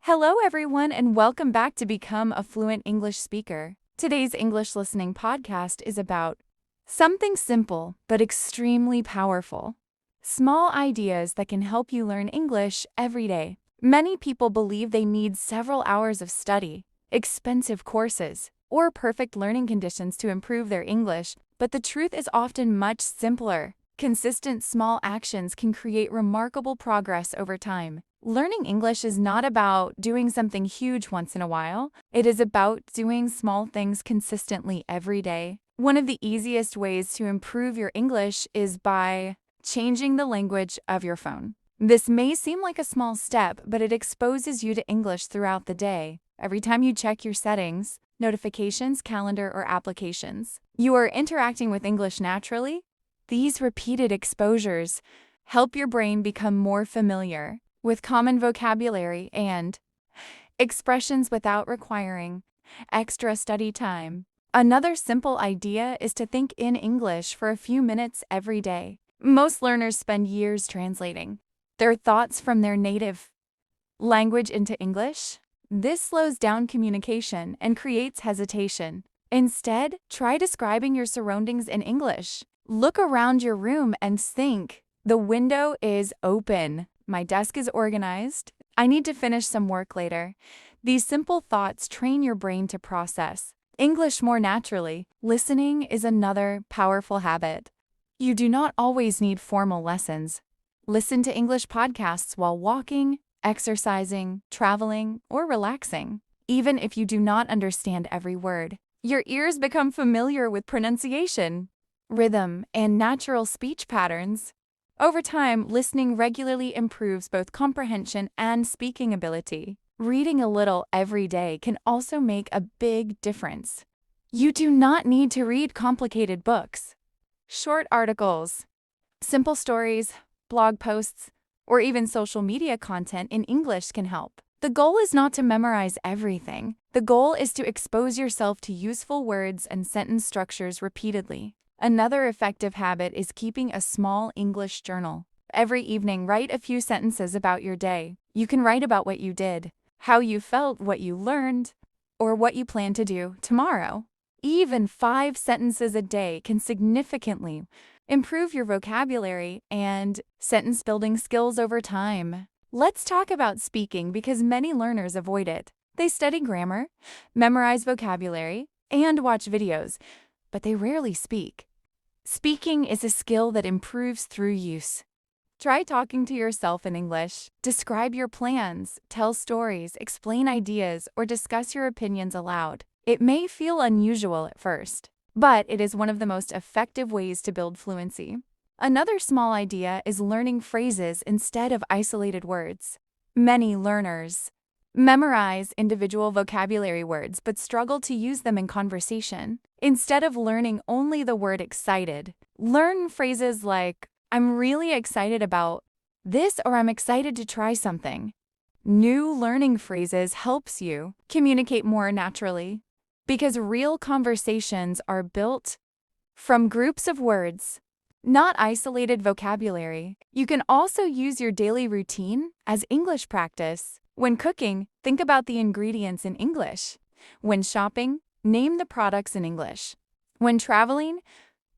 Hello, everyone, and welcome back to Become a Fluent English Speaker. Today's English listening podcast is about something simple but extremely powerful. Small ideas that can help you learn English every day. Many people believe they need several hours of study, expensive courses, or perfect learning conditions to improve their English, but the truth is often much simpler. Consistent small actions can create remarkable progress over time. Learning English is not about doing something huge once in a while. It is about doing small things consistently every day. One of the easiest ways to improve your English is by changing the language of your phone. This may seem like a small step, but it exposes you to English throughout the day. Every time you check your settings, notifications, calendar, or applications, you are interacting with English naturally. These repeated exposures help your brain become more familiar with common vocabulary and expressions without requiring extra study time. Another simple idea is to think in English for a few minutes every day. Most learners spend years translating their thoughts from their native language into English. This slows down communication and creates hesitation. Instead, try describing your surroundings in English. Look around your room and think, the window is open. My desk is organized. I need to finish some work later. These simple thoughts train your brain to process English more naturally. Listening is another powerful habit. You do not always need formal lessons. Listen to English podcasts while walking, exercising, traveling, or relaxing. Even if you do not understand every word, your ears become familiar with pronunciation, rhythm, and natural speech patterns. Over time, listening regularly improves both comprehension and speaking ability. Reading a little every day can also make a big difference. You do not need to read complicated books. Short articles, simple stories, blog posts, or even social media content in English can help. The goal is not to memorize everything. The goal is to expose yourself to useful words and sentence structures repeatedly. Another effective habit is keeping a small English journal. Every evening, write a few sentences about your day. You can write about what you did, how you felt, what you learned, or what you plan to do tomorrow. Even 5 sentences a day can significantly improve your vocabulary and sentence building skills over time. Let's talk about speaking because many learners avoid it. They study grammar, memorize vocabulary, and watch videos, but they rarely speak. Speaking is a skill that improves through use. Try talking to yourself in English. Describe your plans, tell stories, explain ideas, or discuss your opinions aloud. It may feel unusual at first, but it is one of the most effective ways to build fluency. Another small idea is learning phrases instead of isolated words. Many learners memorize individual vocabulary words but struggle to use them in conversation. Instead of learning only the word excited, learn phrases like, I'm really excited about this, or I'm excited to try something. New learning phrases helps you communicate more naturally because real conversations are built from groups of words, not isolated vocabulary. You can also use your daily routine as English practice. When cooking, think about the ingredients in English. When shopping, name the products in English. When traveling,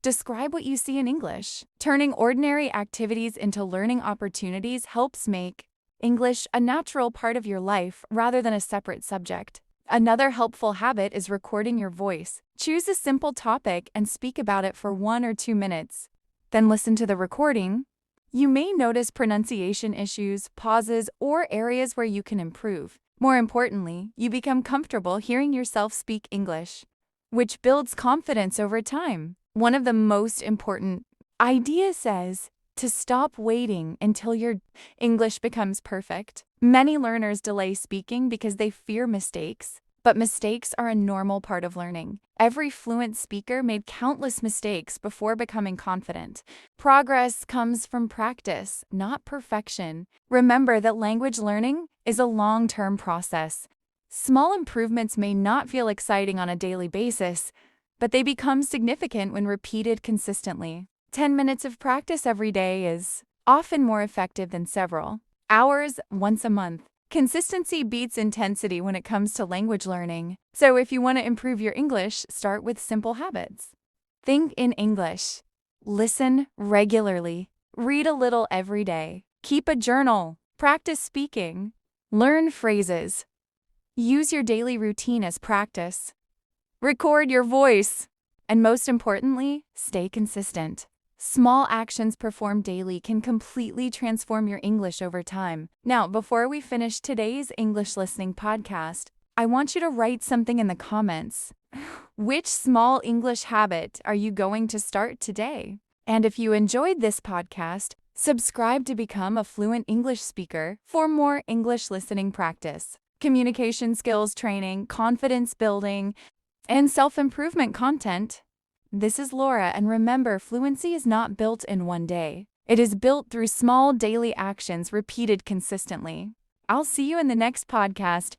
describe what you see in English. Turning ordinary activities into learning opportunities helps make English a natural part of your life rather than a separate subject. Another helpful habit is recording your voice. Choose a simple topic and speak about it for 1 or 2 minutes. Then listen to the recording. You may notice pronunciation issues, pauses, or areas where you can improve. More importantly, you become comfortable hearing yourself speak English, which builds confidence over time. One of the most important ideas says to stop waiting until your English becomes perfect. Many learners delay speaking because they fear mistakes, but mistakes are a normal part of learning. Every fluent speaker made countless mistakes before becoming confident. Progress comes from practice, not perfection. Remember that language learning is a long-term process. Small improvements may not feel exciting on a daily basis, but they become significant when repeated consistently. 10 minutes of practice every day is often more effective than several hours once a month. Consistency beats intensity when it comes to language learning. So if you want to improve your English, start with simple habits. Think in English. Listen regularly. Read a little every day. Keep a journal. Practice speaking. Learn phrases. Use your daily routine as practice. Record your voice. And most importantly, stay consistent. Small actions performed daily can completely transform your English over time. Now, before we finish today's English listening podcast, I want you to write something in the comments. Which small English habit are you going to start today? And if you enjoyed this podcast, subscribe to become a fluent English speaker for more English listening practice, communication skills training, confidence building, and self-improvement content. This is Laura, and remember, fluency is not built in one day. It is built through small daily actions repeated consistently. I'll see you in the next podcast.